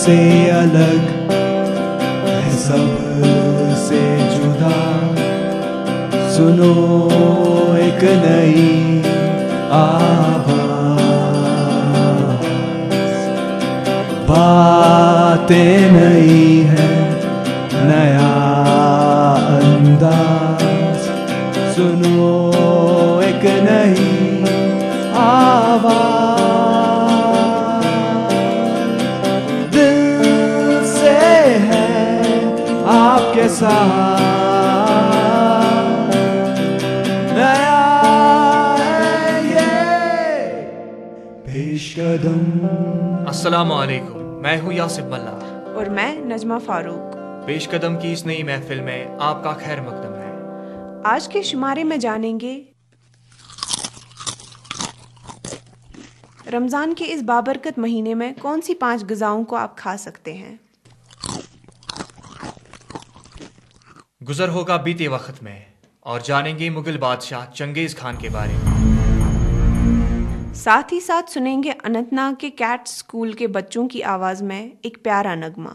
से अलग है सबसे जुदा, सुनो एक नई आवाज, बातें नई है नया अंदाज, सुनो एक नई आवाज, दिल से है आपके साथ, नया है ये पेशकदम। अस्सलामु अलैकुम, मैं हूँ यासिफ मल्ला और मैं नजमा फारूक। पेशकदम की इस नई महफिल में आपका खैर मकदम है। आज के शुमारे में जानेंगे रमज़ान के इस बाबरकत महीने में कौन सी 5 ग़िज़ाओं को आप खा सकते हैं। गुजर होगा बीते वक्त में और जानेंगे मुगल बादशाह चंगेज़ खान के बारे में। साथ ही साथ सुनेंगे अनंतनाग के कैट स्कूल के बच्चों की आवाज़ में एक प्यारा नगमा।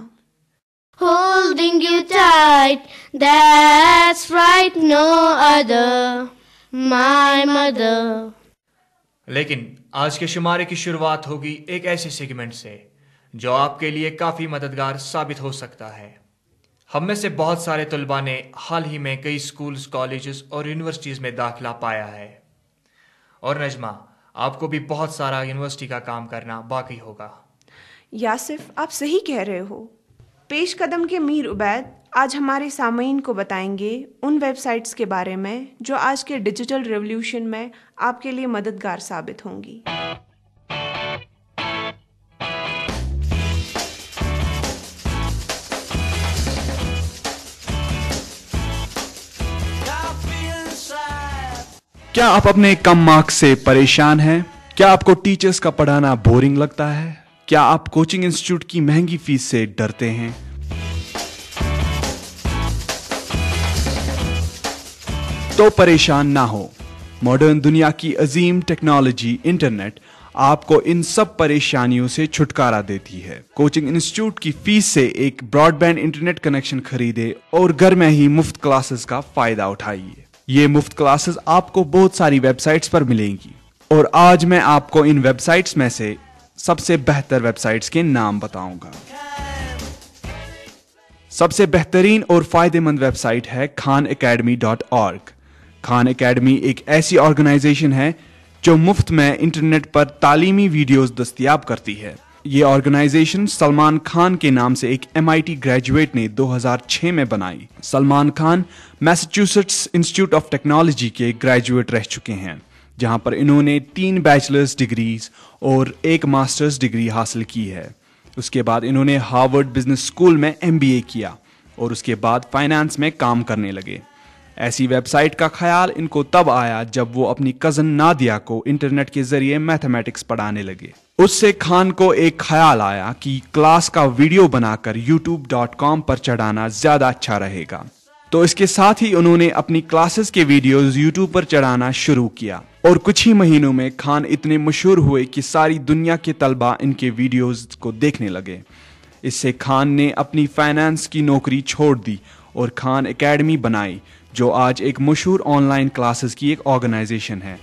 Holding you tight, that's right, no other, my mother. लेकिन आज के शुमारे की शुरुआत होगी एक ऐसे सेगमेंट से जो आपके लिए काफ़ी मददगार साबित हो सकता है। हम में से बहुत सारे तलबा ने हाल ही में कई स्कूल्स, कॉलेजेस और यूनिवर्सिटीज़ में दाखिला पाया है, और नजमा आपको भी बहुत सारा यूनिवर्सिटी का काम करना बाकी होगा। यासिफ, आप सही कह रहे हो। पेश कदम के मीर उबैद आज हमारे सामईन को बताएंगे उन वेबसाइट्स के बारे में जो आज के डिजिटल रेवोल्यूशन में आपके लिए मददगार साबित होंगी। क्या आप अपने कम मार्क्स से परेशान हैं? क्या आपको टीचर्स का पढ़ाना बोरिंग लगता है? क्या आप कोचिंग इंस्टीट्यूट की महंगी फीस से डरते हैं? तो परेशान ना हो। मॉडर्न दुनिया की अजीम टेक्नोलॉजी इंटरनेट आपको इन सब परेशानियों से छुटकारा देती है। कोचिंग इंस्टीट्यूट की फीस से एक ब्रॉडबैंड इंटरनेट कनेक्शन खरीदे और घर में ही मुफ्त क्लासेस का फायदा उठाइए। ये मुफ्त क्लासेस आपको बहुत सारी वेबसाइट्स पर मिलेंगी, और आज मैं आपको इन वेबसाइट्स में से सबसे बेहतर वेबसाइट्स के नाम बताऊंगा। सबसे बेहतरीन और फायदेमंद वेबसाइट है khanacademy.org। खान एकेडमी एक ऐसी ऑर्गेनाइजेशन है जो मुफ्त में इंटरनेट पर तालीमी वीडियोस दस्तयाब करती है। ये ऑर्गेनाइजेशन सलमान खान के नाम से एक MIT ग्रेजुएट ने 2006 में बनाई। Salman Khan Massachusetts institute of technology के ग्रेजुएट रह चुके हैं, जहां पर इन्होंने 3 बैचलर्स डिग्रीज और 1 मास्टर्स डिग्री हासिल की है। उसके बाद इन्होंने हार्वर्ड बिजनेस स्कूल में MBA किया और उसके बाद फाइनेंस में काम करने लगे। ऐसी वेबसाइट का ख्याल इनको तब आया जब वो अपनी कजन नादिया को इंटरनेट के जरिए मैथमेटिक्स पढ़ाने लगे। उससे खान को एक ख्याल आया कि क्लास का वीडियो बनाकर youtube.com पर चढ़ाना ज्यादा अच्छा रहेगा, तो इसके साथ ही उन्होंने अपनी क्लासेस के वीडियोस YouTube पर चढ़ाना शुरू किया, और कुछ ही महीनों में खान इतने मशहूर हुए कि सारी दुनिया के तलबा इनके वीडियोस को देखने लगे। इससे खान ने अपनी फाइनेंस की नौकरी छोड़ दी और खान एकेडमी बनाई, जो आज एक मशहूर ऑनलाइन क्लासेस की एक ऑर्गेनाइजेशन है।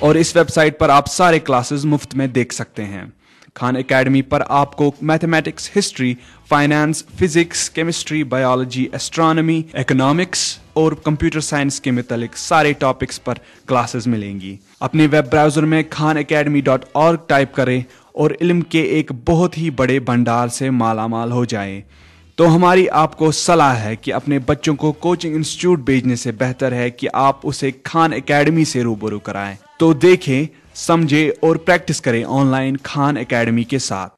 और इस वेबसाइट पर आप सारे क्लासेस मुफ्त में देख सकते हैं। खान एकेडमी पर आपको mathematics, history, finance, physics, chemistry, biology, astronomy, economics और कंप्यूटर साइंस के मुतालिक सारे टॉपिक्स पर क्लासेस मिलेंगी। अपने वेब ब्राउज़र में khanacademy.org टाइप करें और इल्म के एक बहुत ही बड़े भंडार से मालामाल हो जाएं। तो हमारी आपको सलाह है कि अपने बच्चों को कोचिंग इंस्टीट्यूट भेजने से बेहतर है कि आप उसे खान एकेडमी से रूबरू कराएं। तो देखें, समझें और प्रैक्टिस करें ऑनलाइन खान एकेडमी के साथ।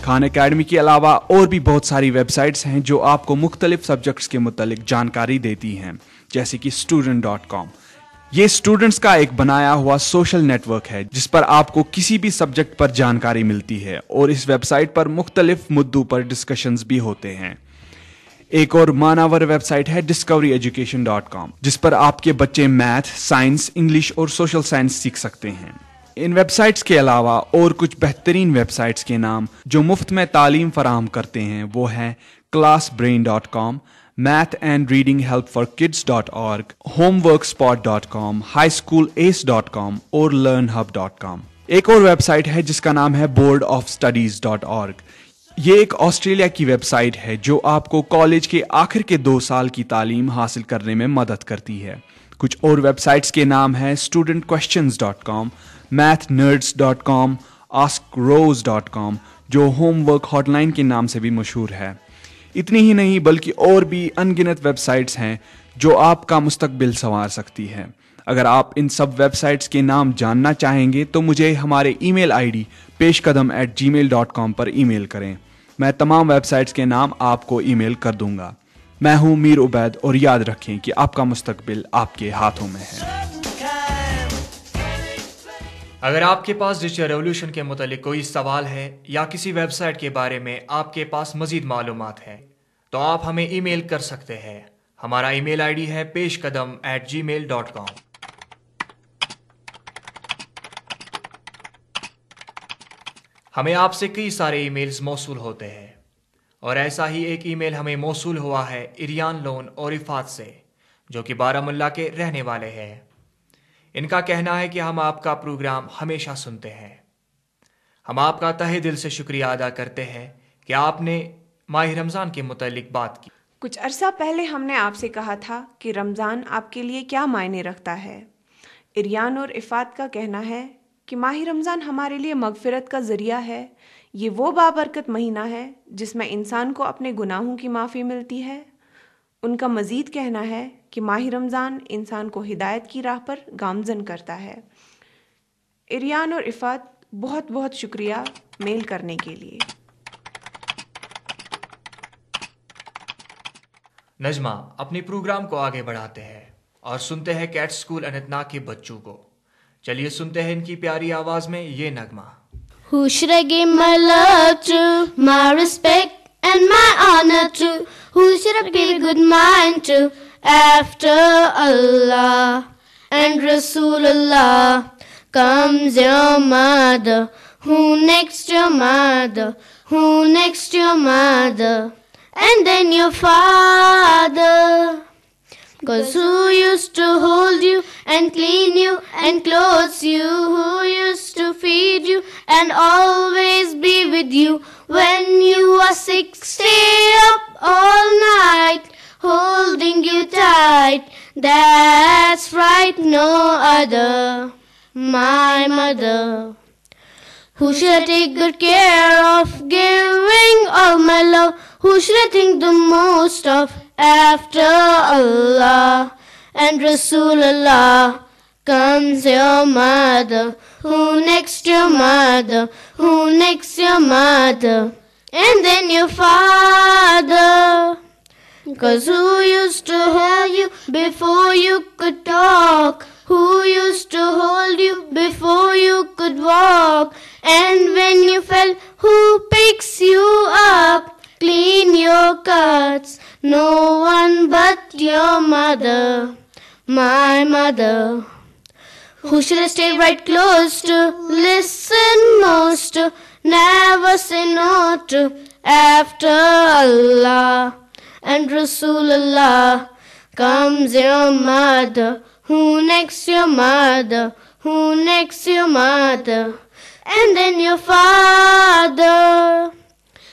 खान एकेडमी के अलावा और भी बहुत सारी वेबसाइट्स हैं जो आपको मुख्तलिफ सब्जेक्ट्स के मुतालिक जानकारी देती हैं, जैसे कि student.com। ये स्टूडेंट्स का एक बनाया हुआ सोशल नेटवर्क है जिस पर आपको किसी भी सब्जेक्ट पर जानकारी मिलती है, और इस वेबसाइट पर मुख्तलिफ मुद्दों पर डिस्कशंस भी होते हैं। एक और मानावर वेबसाइट है discoveryeducation.com, जिस पर आपके बच्चे मैथ, साइंस, इंग्लिश और सोशल साइंस सीख सकते हैं। इन वेबसाइट्स के अलावा और कुछ बेहतरीन वेबसाइट्स के नाम जो मुफ्त में तालीम फराहम करते हैं वो हैं classbrain.com, mathandreadinghelpforkids.org, homeworkspot.com, highschoolace.com और learnhub.com. एक और वेबसाइट है जिसका नाम है boardofstudies.org. ये एक ऑस्ट्रेलिया की वेबसाइट है जो आपको कॉलेज के आखिर के 2 साल की तालीम हासिल करने में मदद करती है. कुछ और वेबसाइट्स के नाम है studentquestions.com, mathnerds.com, askrose.com जो होमवर्क हॉटलाइन के नाम से भी मशहूर है. इतनी ही नहीं बल्कि और भी अनगिनत वेबसाइट्स हैं जो आपका मुस्तकबिल संवार सकती है. अगर आप इन सब वेबसाइट्स के नाम जानना चाहेंगे तो मुझे हमारे ईमेल आईडी peshkadam@gmail.com पर ईमेल करें. मैं तमाम वेबसाइट्स के नाम आपको ईमेल कर दूंगा. मैं हूं मीर उबैद और याद रखें कि आपका मुस्तकबिल आपके हाथों में है. अगर आपके पास डिजिटल रेवोल्यूशन के मुतालिक कोई सवाल है या किसी वेबसाइट के बारे में आपके पास मजीद मालूमात है तो आप हमें ईमेल कर सकते हैं. हमारा ईमेल आईडी है peshkadam@gmail.com. हमें आपसे कई सारे ईमेल्स मौसूल होते हैं और ऐसा ही एक ईमेल हमें मौसूल हुआ है इरियान लोन और इफात से जो कि बारामुल्ला के रहने वाले हैं. इनका कहना है कि हम आपका प्रोग्राम हमेशा सुनते हैं. हम आपका तहे दिल से शुक्रिया अदा करते हैं कि आपने माह रमज़ान के मुतालिक बात की. कुछ अरसा पहले हमने आपसे कहा था कि रमज़ान आपके लिए क्या मायने रखता है. इरियान और इफात का कहना है कि माह रमज़ान हमारे लिए मगफिरत का ज़रिया है. ये वो बाबरकत महीना है जिसमें इंसान को अपने गुनाहों की माफ़ी मिलती है. उनका मज़ीद कहना है कि माह रमज़ान इंसान को हिदायत की राह पर गामज़न करता है. इरियान और इफात बहुत बहुत शुक्रिया मेल करने के लिए. नजमा अपने प्रोग्राम को आगे बढ़ाते हैं और सुनते हैं कैट स्कूल अनंतनाग के बच्चों को. चलिए सुनते हैं इनकी प्यारी आवाज में ये नगमा. Who should I give my love to, my respect and my honor to? Who should I pay good mind to after Allah and Rasulullah? Comes your mother, who next your mother, who next your mother, and then your father. 'Cause who used to hold you and clean you and clothe you, who used to feed you and always be with you when you are sick, stay up all night holding you tight. That's right, no other, my mother. Who should I take good care of, giving all my love? Who should I think the most of after Allah and Rasulullah? Comes your mother, who next your mother, who next your mother, and then your father. 'Cause who used to hold you before you could talk? Who used to hold you before you could walk? And when you fell, who picks you up, clean your cuts? No one but your mother, my mother. Who should I stay right close to, listen most to, never say no to after Allah and Rasulullah? Comes your mother, who next your mother, who next your mother, and then your father.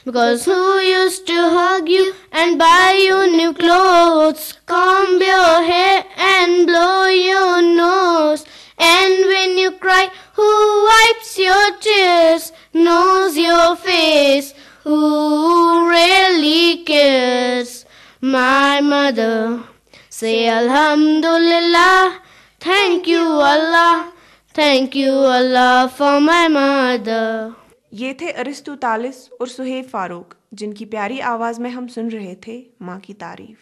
Because who used to hug you and buy you new clothes, comb your hair and blow your nose, and when you cry, who wipes your tears, knows your face, who really cares? My mother. Say Alhamdulillah, thank you Allah, thank you Allah for my mother. ये थे अरिस्तु तालिस और सुहेब फारूक जिनकी प्यारी आवाज़ में हम सुन रहे थे माँ की तारीफ.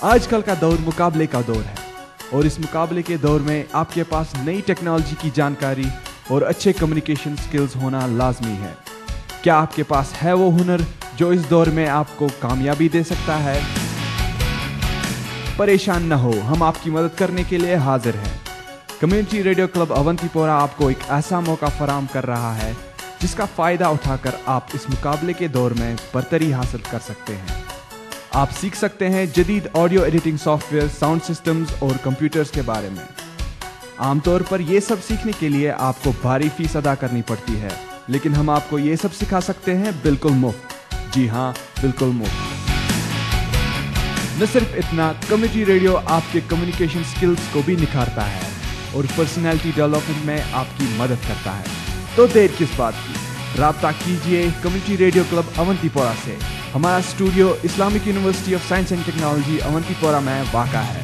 आजकल का दौर मुकाबले का दौर है और इस मुकाबले के दौर में आपके पास नई टेक्नोलॉजी की जानकारी और अच्छे कम्युनिकेशन स्किल्स होना लाजमी है. क्या आपके पास है वो हुनर जो इस दौर में आपको कामयाबी दे सकता है? परेशान न हो, हम आपकी मदद करने के लिए हाजिर हैं। कम्युनिटी रेडियो क्लब अवंतीपोरा आपको एक ऐसा मौका फराहम कर रहा है जिसका फ़ायदा उठाकर आप इस मुकाबले के दौर में बरतरी हासिल कर सकते हैं। आप सीख सकते हैं जदीद audio editing software, sound systems और कंप्यूटर्स के बारे में। आमतौर पर ये सब सीखने के लिए आपको भारी फीस अदा करनी पड़ती है, लेकिन हम आपको ये सब सिखा सकते हैं बिल्कुल मुफ्त। जी हाँ, बिल्कुल मुफ्त। न सिर्फ इतना, कम्युनिटी रेडियो आपके कम्युनिकेशन स्किल्स को भी निखारता है और पर्सनैलिटी डेवलपमेंट में आपकी मदद करता है। तो देर किस बात की, राब्ता कीजिए कम्युनिटी रेडियो क्लब अवंतीपोरा से। हमारा studio Islamic university of science and technology Awantipora में वाक़ा है।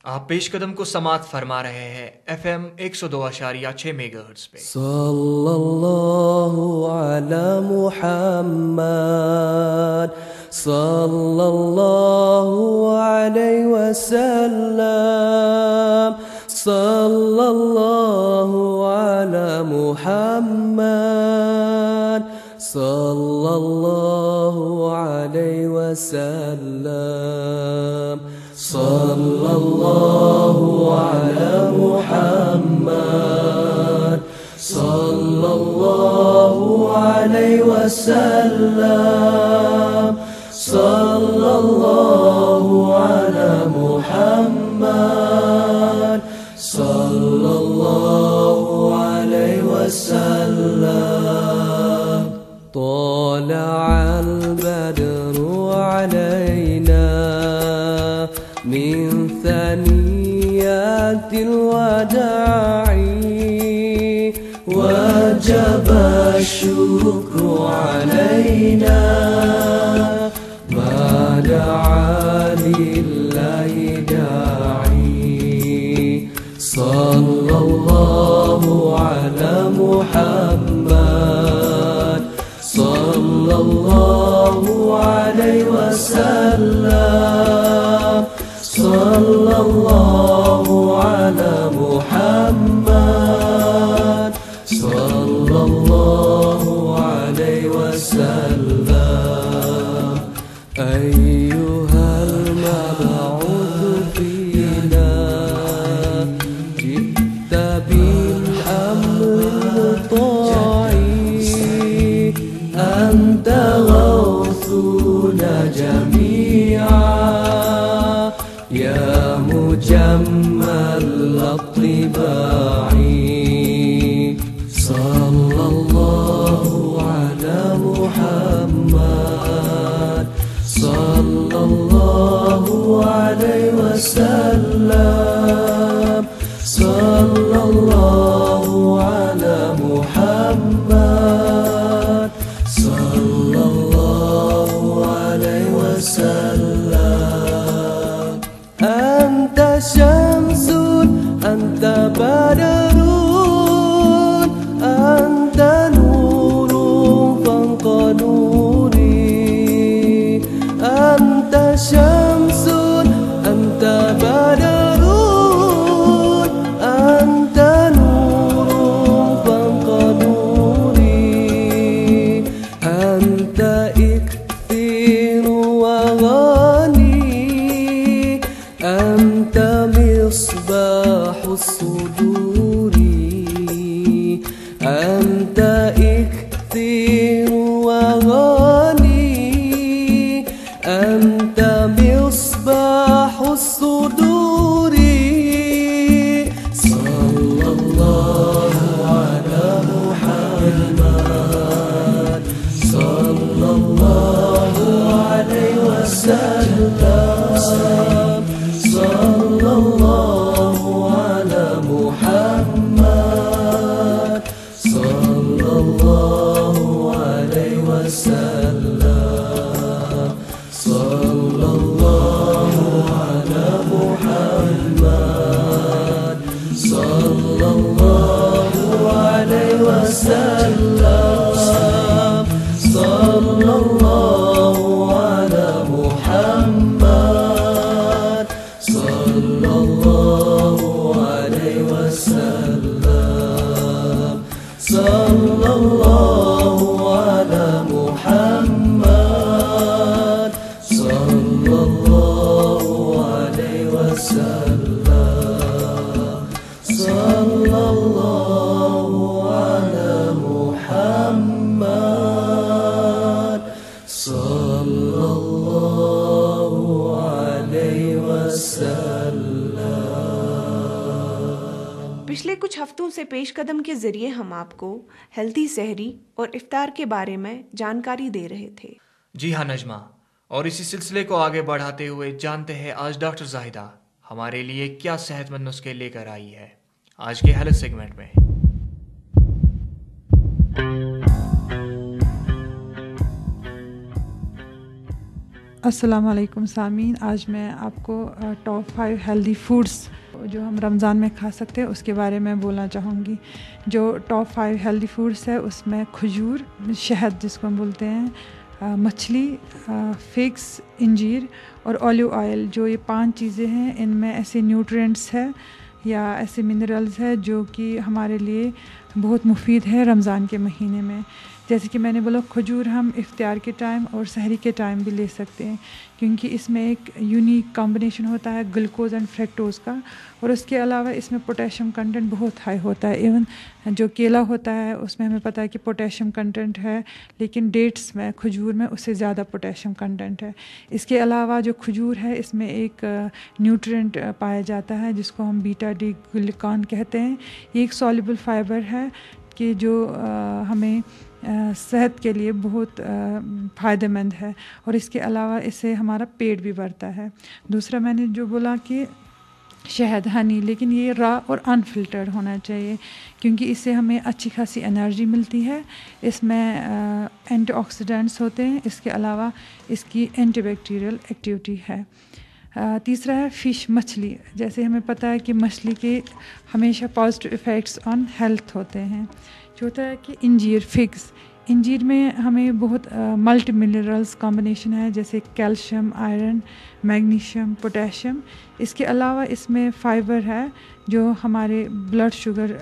आप पेशकदम को समात फरमा रहे हैं FM 102.6 मेगाहर्ट्ज़ पे। सल्लल्लाहु अला मुहम्मद सल्लल्लाहु अलैहि वसल्लम सल्लल्लाहु अला मुहम्मद सल्लल्लाहु अलैहि वसल्लम सल्लल्लाहु अला मुहम्मद सल्लल्लाहु अलैहि वसल्लम सल्लल्लाहु अला मुहम्मद सल्लल्लाहु अलैहि वसल्लम। طلع البدر علينا من ثنيات الوداع وجب الشكر علينا ما دعا لله داعي صلى الله على محمد صلى الله عليه وسلم صلى الله على محمد صلى الله عليه وسلم أيها المبعوث فينا جئت بالأمر المطاع أنت غوثنا جميعا يا مجمل الطباع صلى الله على محمد صلى الله عليه وسلم صلى الله على محمد صلى الله عليه وسلم أنت شمس أنت بدر أنت نور فوق نوري أنت شمس أنت بدر أنت نور فوق نوري أنت إكثير وغني أنت مصباح الصدور أنت إكثير وغني أنت مصباح الصدور صلى الله على محمد صلى الله عليه وسلم صلى الله على محمد صلى الله عليه وسلم صلى الله على محمد صلى الله عليه وسلم صلى الله على محمد صلى الله عليه وسلم صلى الله على محمد صلى پچھلے کچھ ہفتوں سے پیش قدم کے ذریعے ہم آپ کو ہیلتھی سحری اور افطار کے بارے میں جانکاری دے رہے تھے. جی ہاں نجمہ، اور اسی سلسلے کو آگے بڑھاتے ہوئے جانتے ہیں آج ڈاکٹر زاہدہ ہمارے لیے کیا صحت مند نسخے لے کر آئی ہے آج کے ہیلتھ سیگمنٹ میں. السلام علیکم سامعین، آج میں آپ کو ٹاپ 5 ہیلدی فوڈز جو ہم رمضان میں کھا سکتے ہیں اس کے بارے میں بولنا چاہوں گی. جو ٹاپ 5 ہیلدی فوڈز ہے اس میں کھجور، شہد جس کو ہم بولتے ہیں، مچھلی، فگس، انجیر اور اولیو آئل. جو یہ 5 چیزیں ہیں ان میں ایسے نیوٹرینٹس ہے یا ایسے منرلز ہے جو کہ ہمارے لیے بہت مفید ہے رمضان کے مہینے میں. جیسے کہ میں نے بولا کھجور ہم افطار کے ٹائم اور سحری کے ٹائم بھی لے سکتے ہیں کیونکہ اس میں ایک یونیک کمبینیشن ہوتا ہے گلوکوز اینڈ فریکٹوز کا، اور اس کے علاوہ اس میں پوٹیشیم کنٹینٹ بہت ہائی ہوتا ہے. ایون جو کیلا ہوتا ہے اس میں ہمیں پتہ ہے کہ پوٹیشیم کنٹینٹ ہے، لیکن ڈیٹس میں، کھجور میں اس سے زیادہ پوٹیشیم کنٹینٹ ہے. اس کے علاوہ جو کھجور ہے اس میں ایک نیوٹرینٹ پایا جاتا ہے جس کو ہم بیٹا ڈی گلوکان کہتے ہیں. یہ ایک سالبل فائبر ہے کہ جو ہمیں صحت کے لیے بہت فائدہ مند ہے، اور اس کے علاوہ اس سے ہمارا پیٹ بھی بھرتا ہے. دوسرا میں نے جو بولا کہ شہد، ہنی، لیکن یہ را اور انفلٹرڈ ہونا چاہیے کیونکہ اس سے ہمیں اچھی خاصی انرجی ملتی ہے. اس میں اینٹی آکسیڈنٹس ہوتے ہیں، اس کے علاوہ اس کی اینٹی بیکٹیریل ایکٹیویٹی ہے. تیسرا ہے فش، مچھلی. جیسے ہمیں پتہ ہے کہ مچھلی کے ہمیشہ پازیٹیو ایفیکٹس آن ہیلتھ ہوتے ہیں. جو ہوتا ہے کہ انجیر، فگس، انجیر میں ہمیں بہت ملٹی منرلز کمبینیشن ہے جیسے کیلشیم، آئرن، میگنیشیم، پوٹیشیم. اس کے علاوہ اس میں فائبر ہے جو ہمارے بلڈ شوگر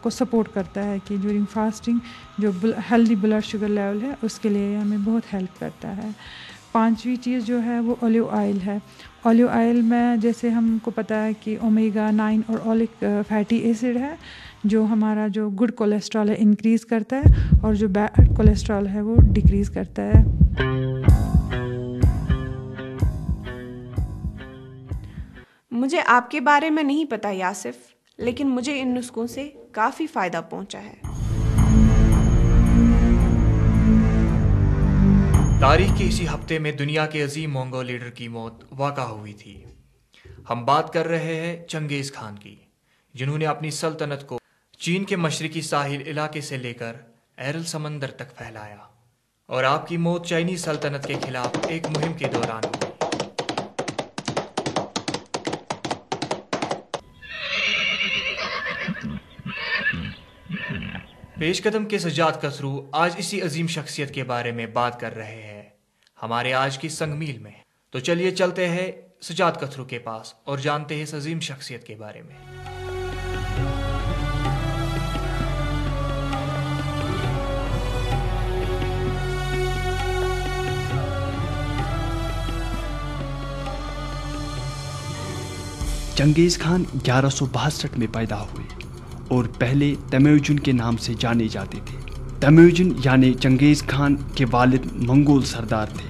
کو سپورٹ کرتا ہے کہ ڈیورنگ فاسٹنگ جو ہیلدی بلڈ شوگر لیول ہے اس کے لیے ہمیں بہت ہیلپ کرتا ہے. 5ویں چیز جو ہے وہ اولیو آئل ہے. اولیو آئل میں جیسے ہم کو پتہ ہے کہ اومیگا 9 اور اولک فیٹی ایسڈ ہے جو ہمارا جو گڈ کولیسٹرول ہے انکریز کرتا ہے اور جو بیڈ کولیسٹرول ہے وہ ڈیکریز کرتا ہے. مجھے آپ کے بارے میں نہیں پتہ یاسف، لیکن مجھے ان نسخوں سے کافی فائدہ پہنچا ہے. تاریخ کے اسی ہفتے میں دنیا کے عظیم مونگول لیڈر کی موت واقع ہوئی تھی. ہم بات کر رہے ہیں چنگیز خان کی، جنہوں نے اپنی سلطنت کو چین کے مشرقی ساحل علاقے سے لے کر ایرل سمندر تک پھیلایا، اور آپ کی موت چینی سلطنت کے خلاف ایک مہم کے دوران ہوئی. پیش قدم کے سجاد کسرو آج اسی عظیم شخصیت کے بارے میں بات کر رہے ہیں ہمارے آج کی سنگ میل میں. تو چلیے چلتے ہیں سجاد کسرو کے پاس اور جانتے ہیں اس عظیم شخصیت کے بارے میں. چنگیز خان 1162 میں پیدا ہوئے اور پہلے تیموجن کے نام سے جانے جاتے تھے. تیموجن یعنی چنگیز خان کے والد منگول سردار تھے.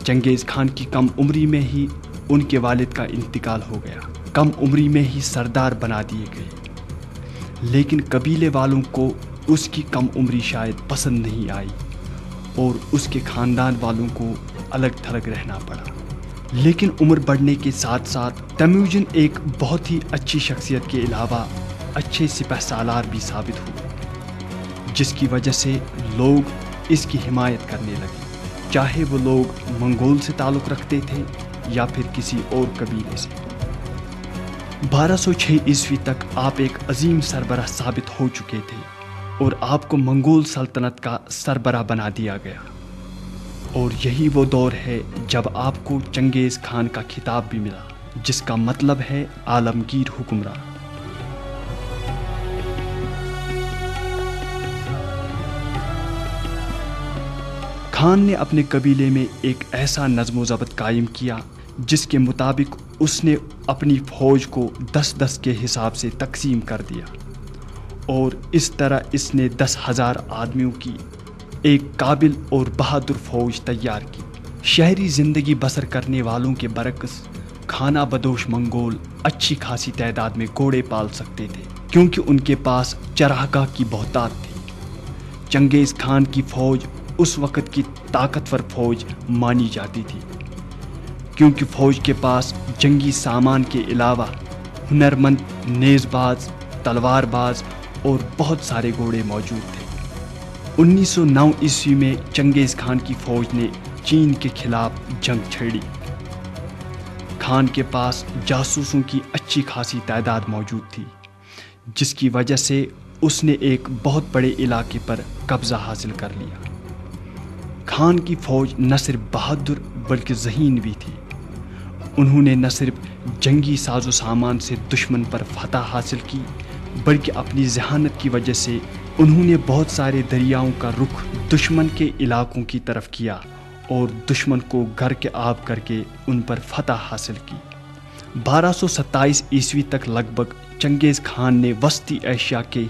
چنگیز خان کی کم عمری میں ہی ان کے والد کا انتقال ہو گیا. کم عمری میں ہی سردار بنا دیے گئے، لیکن قبیلے والوں کو اس کی کم عمری شاید پسند نہیں آئی اور اس کے خاندان والوں کو الگ تھلگ رہنا پڑا. لیکن عمر بڑھنے کے ساتھ ساتھ تیموجن ایک بہت ہی اچھی شخصیت کے علاوہ اچھے سپہ سالار بھی ثابت ہوئے، جس کی وجہ سے لوگ اس کی حمایت کرنے لگے، چاہے وہ لوگ منگول سے تعلق رکھتے تھے یا پھر کسی اور قبیلے سے. 1206 عیسوی تک آپ ایک عظیم سربراہ ثابت ہو چکے تھے اور آپ کو منگول سلطنت کا سربراہ بنا دیا گیا. اور یہی وہ دور ہے جب آپ کو چنگیز خان کا خطاب بھی ملا، جس کا مطلب ہے عالمگیر حکمراں. خان نے اپنے قبیلے میں ایک ایسا نظم و ضبط قائم کیا جس کے مطابق اس نے اپنی فوج کو 10-10 کے حساب سے تقسیم کر دیا، اور اس طرح اس نے 10,000 آدمیوں کی ایک قابل اور بہادر فوج تیار کی. شہری زندگی بسر کرنے والوں کے برعکس کھانا بدوش منگول اچھی خاصی تعداد میں گھوڑے پال سکتے تھے. क्योंकि उनके पास चरागाह की बहुतात थी। चंगेज़ खान की फ़ौज उस वक़्त की ताकतवर फ़ौज मानी जाती थी, क्योंकि फ़ौज के पास जंगी सामान के अलावा हुनरमंद नेज़बाज, तलवारबाज और बहुत सारे घोड़े मौजूद थे। 1909 ईस्वी में चंगेज़ खान की फ़ौज ने चीन के खिलाफ जंग छेड़ी। खान के पास जासूसों की अच्छी खासी तादाद मौजूद थी, जिसकी वजह से उसने एक बहुत बड़े इलाके पर कब्ज़ा हासिल कर लिया। खान की फ़ौज न सिर्फ बहादुर बल्कि ज़हीन भी थी। उन्होंने न सिर्फ जंगी साजो सामान से दुश्मन पर फतह हासिल की, बल्कि अपनी जहानत की वजह से उन्होंने बहुत सारे दरियाओं का रुख दुश्मन के इलाकों की तरफ किया और दुश्मन को घर के आब करके उन पर फतह हासिल की। 1227 ईस्वी तक लगभग चंगेज़ खान ने वस्ती एशिया के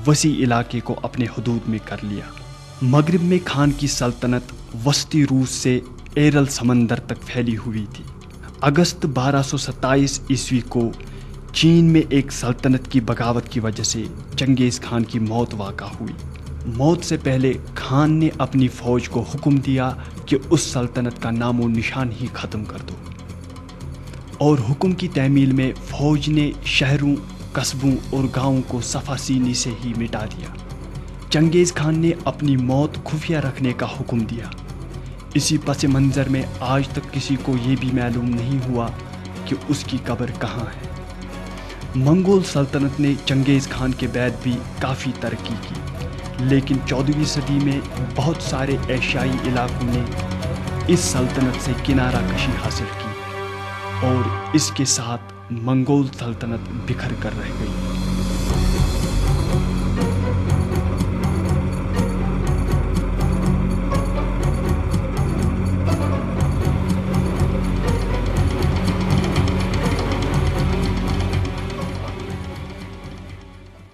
वसी इलाके को अपने हुदूद में कर लिया। मगरिब में खान की सल्तनत वस्ती रूस से एरल समंदर तक फैली हुई थी। अगस्त 1227 ईस्वी को चीन में एक सल्तनत की बगावत की वजह से चंगेज़ खान की मौत वाक़ा हुई। मौत से पहले खान ने अपनी फ़ौज को हुक्म दिया कि उस सल्तनत का नामो निशान ही ख़त्म कर दो, और हुक्म की तमील में फ़ौज ने शहरों, कस्बों और गाँवों को सफ़ा सीनी से ही मिटा दिया। चंगेज़ खान ने अपनी मौत खुफिया रखने का हुक्म दिया। इसी पस मंज़र में आज तक किसी को ये भी मालूम नहीं हुआ कि उसकी कब्र कहाँ है। मंगोल सल्तनत ने चंगेज़ खान के बाद भी काफ़ी तरक्की की, लेकिन 14वीं सदी में बहुत सारे एशियाई इलाकों ने इस सल्तनत से किनारा कशी हासिल की और इसके साथ मंगोल सल्तनत बिखर कर रह गई।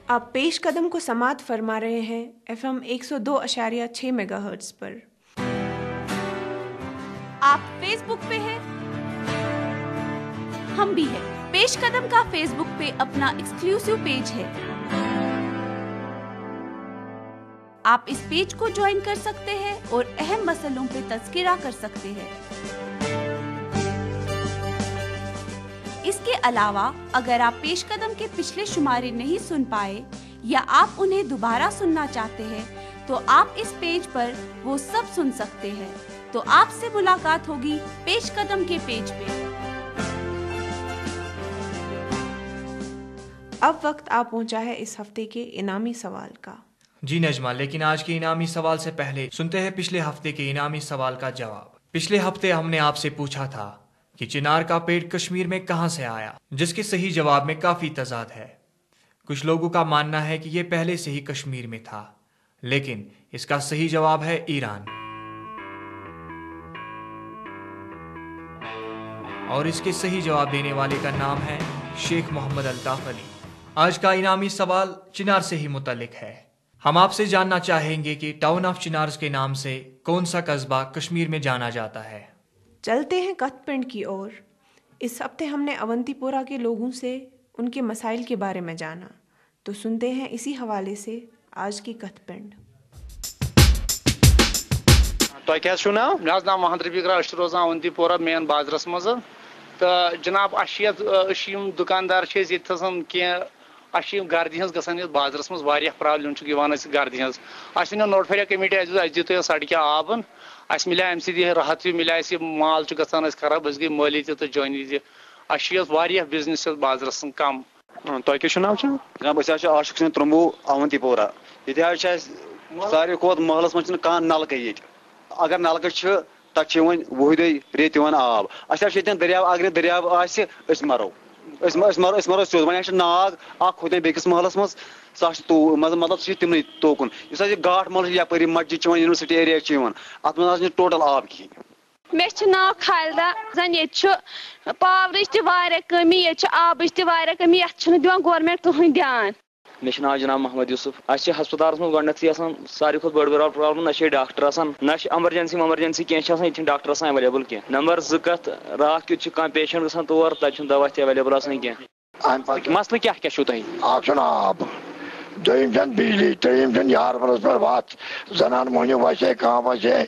आप पेश कदम को समात फरमा रहे हैं FM 102.6 मेगाहर्ट्ज पर। आप फेसबुक पे हैं, हम भी हैं। पेश कदम का फेसबुक पे अपना एक्सक्लूसिव पेज है। आप इस पेज को ज्वाइन कर सकते हैं और अहम मसलों पे तज़किरा कर सकते हैं। इसके अलावा अगर आप पेश कदम के पिछले शुमारे नहीं सुन पाए या आप उन्हें दोबारा सुनना चाहते हैं तो आप इस पेज पर वो सब सुन सकते हैं। तो आपसे मुलाकात होगी पेश कदम के पेज पे। अब वक्त आ पहुंचा है इस हफ्ते के इनामी सवाल का। जी नजमा, लेकिन आज के इनामी सवाल से पहले सुनते हैं पिछले हफ्ते के इनामी सवाल का जवाब। पिछले हफ्ते हमने आपसे पूछा था कि चिनार का पेड़ कश्मीर में कहां से आया, जिसके सही जवाब में काफी तजाद है। कुछ लोगों का मानना है कि यह पहले से ही कश्मीर में था, लेकिन इसका सही जवाब है ईरान। और इसके सही जवाब देने वाले का नाम है शेख मोहम्मद अल्ताफ अली। आज का इनामी सवाल चिनार से ही मुतल्लिक है। हम आपसे जानना चाहेंगे कि टाउन ऑफ चिनार्स के नाम से कौन सा कस्बा कश्मीर में जाना जाता है। चलते हैं कथपिंड की ओर। इस हफ्ते हमने अवंतीपोरा के लोगों से उनके मसाइल के बारे में जाना, तो सुनते हैं इसी हवाले से आज की कथपिंड। तो क्या सुना मेरा नाम मोहम्मद रफीक रोजान अवंतीपोरा मेन बाजरस मज तो जनाब अशीम दुकानदार गर्दी हज ग बाजरस मज प्रॉब्लम गर्दी हज नोटफेरिया कमेटी दित सड़क आबन मिले अम राहत मिले माल गसान खराब गई माली तो जानी बिजनेस बाजरस कम। तुम क्या नाम जनाब आशिक सिंह त्रम्बू अवंतीपोरा ये सारे खोत महलस मज कह नलक ये अगर नलक तक वह रेत आब अस दरियाव अगर दरियाव मरो मरो सोज वो नाग खोत बेकिस महलस मज मतलब तमन तोकुन गाठ महल यप मस्जिद यूनिवर्सिटी एरिया अत मज टोटल आब कहें। मे नाव खालिदा जन ये पावर कमी ये आब कमी ये दिवान गवर्नमेंट कहीं ध्यान। मे नाव जनाब मोहम्मद यूसुफ हस्पताल गोडनथी सारी खुद बड़ प्रॉब्लम ना डॉक्टर ना एमरजेंसी कह ये डॉक्टर अवेलेबल कह। नंबर 2 कत रात क्यों पेशेंट ग तौर तब दवा अवेलेबल कह। مسئلہ کیا چھو تۄہہِ اکھ آب دوٚیِم چھنہٕ بجلی ترٛیٚیِم چھنہٕ یاربلس پٮ۪ٹھ وتھ زنان موہنیو وسے کانٛہہ وسے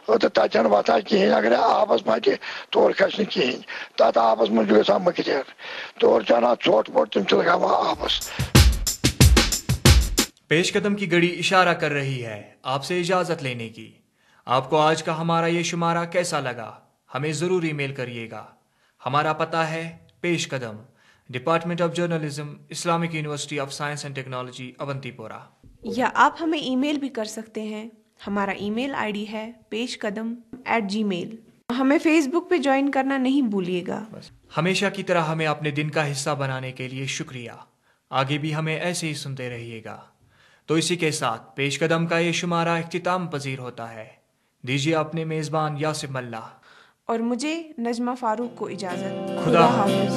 تہٕ تتہِ چھنہٕ وتھان کِہیٖنۍ اگر آبس مٹہِ تورٕ کھسہِ نہٕ کِہیٖنۍ تتھ آبس منٛز چھُ گژھان مٔکریر تورٕ چھِ انان ژھۄٹھ وۄٹھ تِم چھِ لگاوان آبس. پیش قدم کی گھڑی اشارہ کر رہی ہے آپ سے اجازت لینے کی. آپ کو آج کا ہمارا یہ شمارہ کیسا لگا ہمیں ضرور ای میل کریے گا. ہمارا پتہ ہے پیش قدم، department of journalism, Islamic university of science and technology, Awantipora. یا آپ ہمیں ای میل بھی کر سکتے ہیں. ہمارا ای میل آئی ڈی ہے peshkadam@gmail. ہمیں فیس بک پہ جوائن کرنا نہیں بھولیے گا. ہمیشہ کی طرح ہمیں اپنے دن کا حصہ بنانے کے لیے شکریہ. آگے بھی ہمیں ایسے ہی سنتے رہیے گا. تو اسی کے ساتھ پیش قدم کا یہ شمارہ اختتام پذیر ہوتا ہے. دیجیے اپنے میزبان یاسف ملا اور مجھے نجمہ فاروق کو اجازت. خدا حافظ.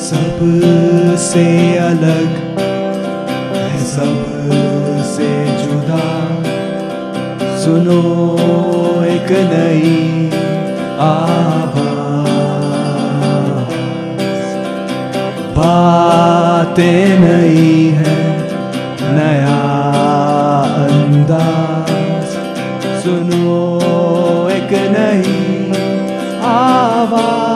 سب سے الگ ہے سب سے جدا، سنو ایک نئی آواز، باتیں نئی ہیں نیا انداز، سنو ایک نئی آواز،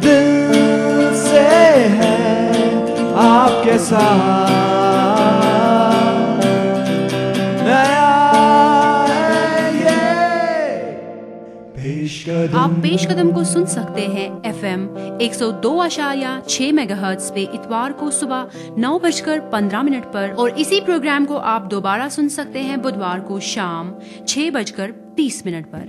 دل سے ہے آپ کے ساتھ آپ پیش قدم کو سن سکتے ہیں FM 102.6 MHz پہ اتوار کو صبح 9:15 پر، اور اسی پروگرام کو آپ دوبارہ سن سکتے ہیں بدوار کو شام 6:30 پر.